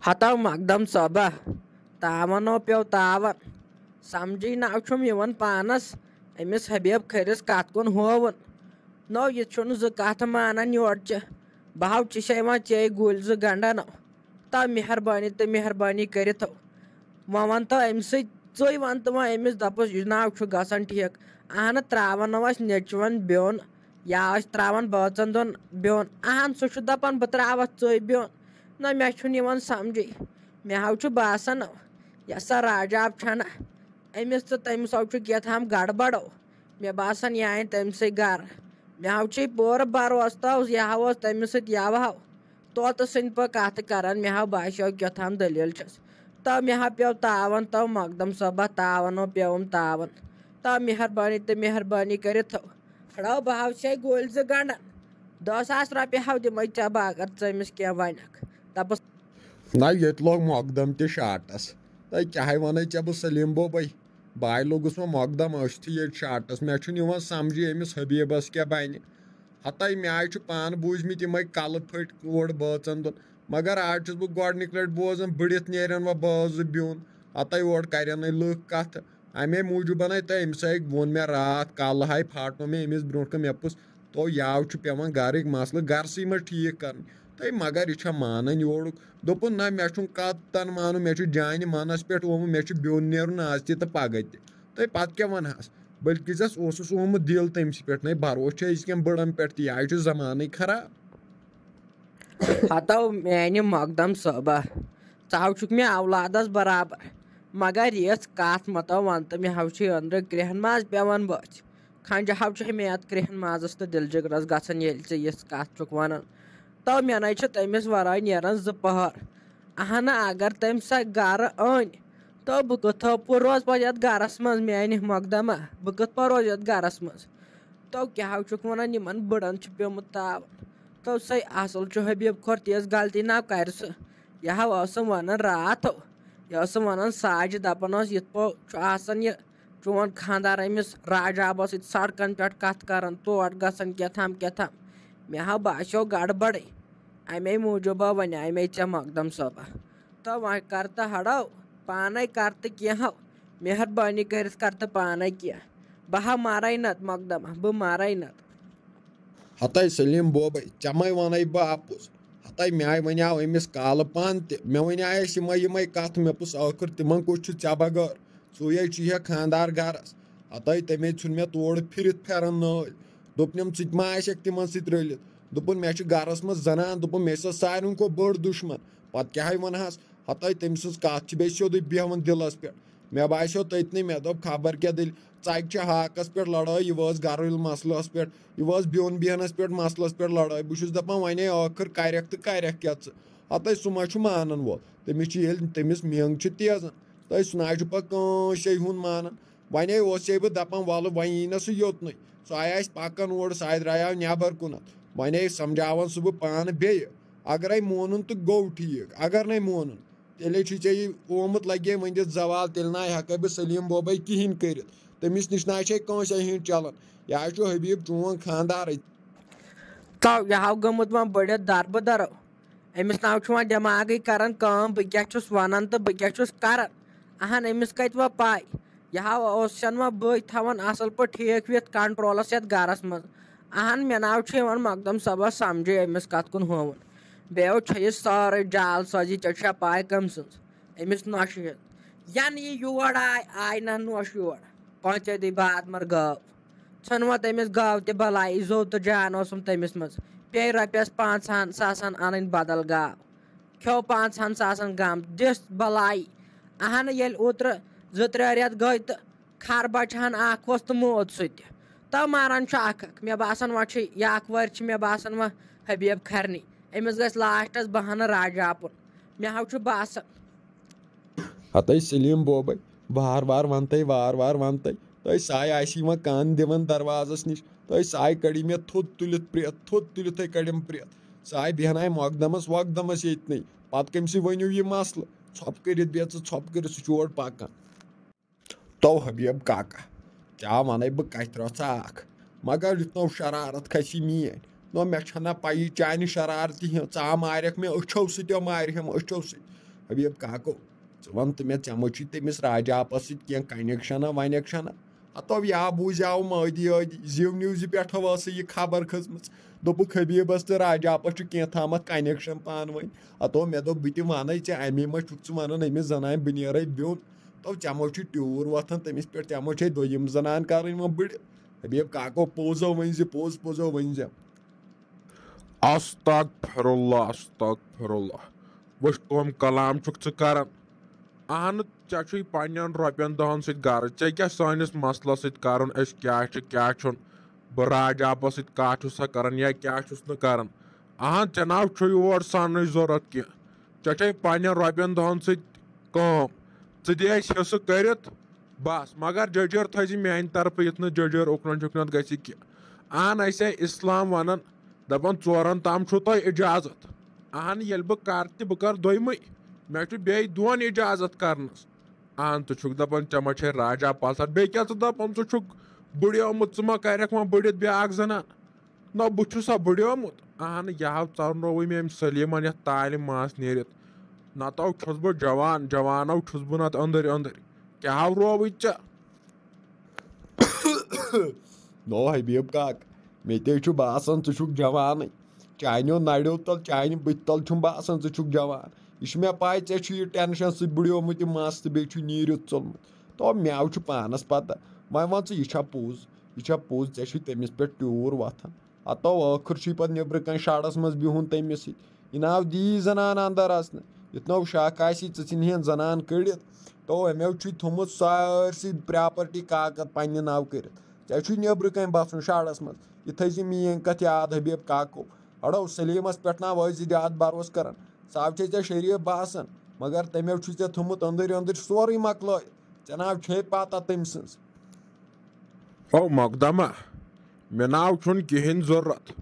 हताव मकदम सबा तावनो प्यो तावन समझी नाव छुम यवन पानस अमिस हबीब खरिस कत कुन होवन नो ये छुन ज कथ मानन योर च बहाव चिशा चे गुल ज गंडन ता मेहरबानी करित वह वन तो अम सई वन तो वह अमिस दपस यह नाव छु गसन ठीक अहन त्रावन नेचवन ब्योन या त्रावन बचन दोन ब्योन अहन सह दपान बह त्रावत चे ब्योन ना मे छुन समझी मे हाव छु बासन यसा राजाब छना अमिस तो तमिस हाव छु केथाम गड़बड़ो मे बासन यह आन तम से गर मे हाव छु पूर भरोसा यह हाव तमिस यव हाव तोत सद पे कथ कर मे हाव बासो केथाम दलील छस तो मे हा पे तावन तो मकदम सबा तावनो पेवम तावन तो मेहरबानी कर हड़ो बह हाव से गोल ज गंडन 10,000 रुपये हाव दिमे चे बह अगर चमिस क्या वनक दपस ना ये लोग मकदम ते शार्टस तो क्या वन चे बह सलीम बोबई बाय लोगस वो मकदम ये शार्टस मे समझी अमिस हबीबस क्या बन हता मे आय पान बूझमित यम कल फट ओर बचन दोन मगर आज बह गोडनिक लट बोजान बड़ित नेरन व बज ब्योन हता ओर करन लुक कथ अमे मूजूबन तो अमस वोन मे रात कल हाय फाटनो मे अमिस ब्रो मे पुस तो याव पेवान गरिक मसल गरसी मे ठीक कर तो मगर यह मानन योर दोपन ना मे कतन मानु मे जान मनस पे ओमुत मे ब्योन नेरुन आज तो पगह तो पत क्या वनहस बल्कि जस ओसुस ओमुत दिल तमस पे ना भरोस अजकन बड़न पे यह जमाने खराब हतो मैंने मकदम सबा चाव चुक मे औलादस बराबर मगर ये कत मतो वन तो मे हाव अंदर क्रेहन माज पेवान बच खंज हाव मे अत क्रेहन माजस तो दिल जिगरस गसन ये कत चुक वन तो मे न तमिस वराय नेरन 2 पहर अहन अगर तम सा गर अन तो बह कथ रोज पे ये गरस मज मैंने मकदमा बह कथ रोज ये गरस मज तो क्या हाव चुक वन इन बड़न पेमुत तावन तो सही असल हबीब खोर तेज गलती ना कर यह हाव वन रात यह वन साज दपान ये यह चोन खानदार अमिस राजाब सड़कन पे कथ कर तोड़ गसन केथाम मे हाव बासो गड़बड़ अमे मूजूब वन मे चे मकदम सबा तो वह कर तो हड़ो पान कर तो कह मेहरबानी कर पान कह बह मारे नत मकदमा बह मारे नत हता सलीम बोबई चमे वन बह अपुस हता मे वनाव अमिस काल पान मे वनास यम कथ मे पुस आखिर तिमन कुछ चे बगैर चे हे खानदार गरस हता तमे छुन मे तोड़ फिरत फेरन नाल दोपनम मा आशक तिमन सत रलित दोपन मे गरस मज जनान दोपन मे सारे को बड़ दुश्मन पत क्या वनहस हता तम सज कथ बे सोद बेहन दिलस पे मे बासो तथन मे दोप खबर क्या दिल चक हाकस पे लड़ाई यह घरेलू मसलस पे यह ब्योन बेहनस पे मसलस पे लड़ाई बहुत दपान वन आखिर करक तो करक क्या हता सह मा मानन वोल तमिस तमिस मेंग तेजन तो सह ना पे कंसे हुंद मानन वन बह दपान वल वन यी ना सह योतन सह आया पकन ओर सह द्राव नबर कुन वन समझावन सह बह पान बे अगर मोनुन तो गो ठीक अगर न मोनुन तेल चे ओमुत लगे वंदित जवाल तेल ना हेक बह सलीम बोबई कहें कर तमिस नश ना कंसे हिंद चलन यह हबीब चोन खानदार तो यह हाव गमुत वन बड़ित दरब दरो अमिस नाव वन दिमाग कर बह क्या वन तो बह क्या कर अहन अमिस कत व पाई यह हाव वन बह थवान असल पे ठीक विथ कंट्रोलस ये गरस मज अहन मे नाव मकदम सबा समझे अमिस कत कुन होवन बेव यह सारे जाल साजी चा पाई कम सज अमिस नोश यन यह योर आय ना नोश योर पंचे दी बाद मर गाव छन वो तमिस गाव ते भलाई जो तो जान तमिस मज पे रपियस 500 अन बदल गाव खो 500 गम दिस भलाई अहन ये ओत्र 2-3 रेत गई तो खर बचान तो मोत सत तो मारान मे बासान वह यह वर मे बासान वह हबीब खरनी अमिस ग लास्टस बहन राजापुन मे हाव बासान हता सलीम बोबई बार बार वन तो साय आन कान दिवन दरवाजस नश तो साय कड़ी मे थोद तुलित कड़म प्रेत साय बेहनाय मकदमस वकदमस ये पत कमस वनु यह मसल छप कर बे छप कर सह पकान तो हबीब काका क्या वन बह कत रख मगर युत शरारत खसी मीन नो मे ना पी चान शरारती चा मारक मे अच्छो सो मार हम अच्छो सो हबीब काको वन तो मे चमो तमिस राजापस सह कनेक्शना वनेक्शना हतो या बूझाव मदी अदी जिव न्यूज पे यह खबर खसम दोपुक हबीबस तो राजापस कह थामत कनेक्शन पान वन हतो मे दोप बह वन अमे मा वन अमिस जनान बह नीर ब्योन तो चमो ट्यूर वथान तमिस पे चमो दोयम जनान कर बड़ हबीब काको पोजो वन पोज पोजो वन अस्तगफिरुल्लाह अस्तगफिरुल्लाह वुच तुम कलाम च कर अहन चे पन रुपयन दहन सत गर ऐ क्या सानिस मसलस सत कर क्या बह राजापस सत कत सा कर या क्या कर अहन ऐ ना और सन जरूरत कह चे पन रुपयन दहन सत दे हिस्स कर बस मगर जजर थी मान तरफ ये जजर उकन चुकन गि अहन ऐसे इस्लाम वन दपान चोरन तम तुह इजाजत अहन ये बह कर बह कर दोयम मे बे दोन इजाजत करनस अहन तुक दपान चमा राजा पसंद बे क्या दपान तुक बुढ़ोमुत मा कर बुड़ित ब्या जनान ना बुसा बुढ़ोमुत अहन यह चरनो मे सलीमन ये तालिम मास नीरित नतो छुस बह जवान जवानो छुस बह नत अंदर अंदर क्या रोव नो हबीब काक मे ते बासान जवान चानो नड़ो तल चान बुत तल बासान जवान यह मे पाई ये टेंशन सह बुढ़ोमुत मस तो बे नीरित चलमुत तो मेव पानस पता वह वन यह पोज ऐ तमिस पे ट्यूर वथान हतो आखिर पे नबर कन शड़स मज बिहुन तमिस यह नाव दी जनान अंदर असन युत शक आन जनान कड़ित तो अमेव थोमुत सारसी प्रॉपर्टी काकद पन्ने नाव कर नबर कन बसन शड़स मज यह थी मीन कथ याद हबीब काको अड़ो सलीमस पे ना वह ज्यादा भरोस कर सब चे शरीफ बासान मगर तमेव ऐ थोमुत अंदर अंदर सोरे मकल ऐ नाव छे पता तम सज ओ मकदमा मे नाव कहें जरूरत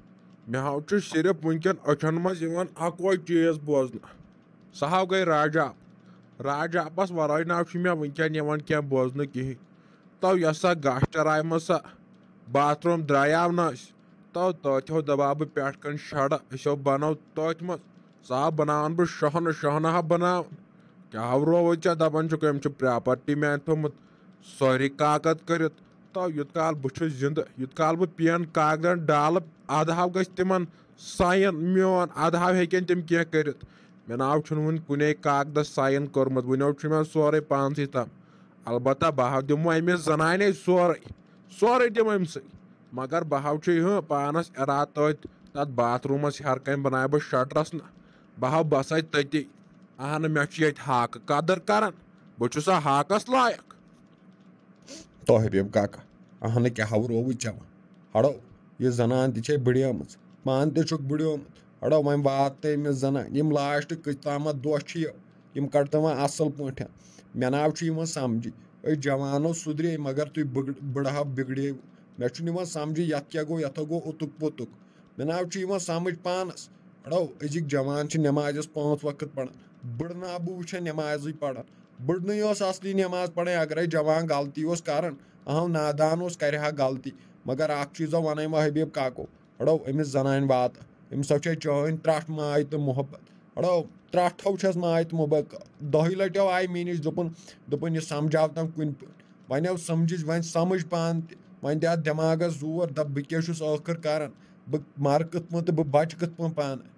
मे हाव सिर्फ वनकन अचन मज अकवे चीज बोजन सह हाव गई राजापस वर नाव मे वनकन क्या बोजन कहें तो यह गास्टर आय सा बाथरूम द्राव न तो तथो दबा बह पे कन शड़ असो बनो तथ मज सह बनान बह शहना बनान क्या रोव दपान अम प्रॉपर्टी मैन थोमुत सोरी काकद कर तो युत काल बह जिंद युत काल बह पेन कागदन डाल अद हाव गि तिमन साइन मोन अद हाव हेकन तम कह कर मे नाव वन कुने कागदस साइन कोर्मुत वनो मे सोरे पानस तम अलबत्ता बह दिमो अमिस जनाने सोरे दिम अमस मगर बह पानस इराद तथ बाथरूमस हर कन बनाए बह शटरस न बह बस तति अहन मे ये हाक कदर कर बह हाकस लायक तो हबीब काका अहन क्या रोव चवन हड़ो यह जनान ती बुढ़म पान तुक बुढ़ोमुत हड़ो वन वात अमिस जनान यम लास्ट कत तामत दोष यम कड़त वन असल पे मे नाव समझी जवानो सुधरे मगर तुम बुढ़ा बिगड़े मे समझी ये क्या गो यथ गो उतुक पुतुक मे नाव समझ पानस हड़ो अजिक जवान नमाजस 5 वक्त पढ़ान बुढ़ ना बह वुच नमाज पढ़ान बुढ़न असली नमाज पढ़ अगर जवान गलती कर अहम नादान कर गलती मगर अ चीज़ वन हबीब काको हड़ो अमिस जनान वात अमिस चाहन त्रट माय तो मोहब्बत हड़ो त्रटो छस माय तो मोहब्बत 10 लटो आय मे नश दोपन यह समझाव तम कुन वन समझ वन समझ पान वन दिमागस जोर दप बह क्या आखिर कर बह मर कत तो बह बच कत पान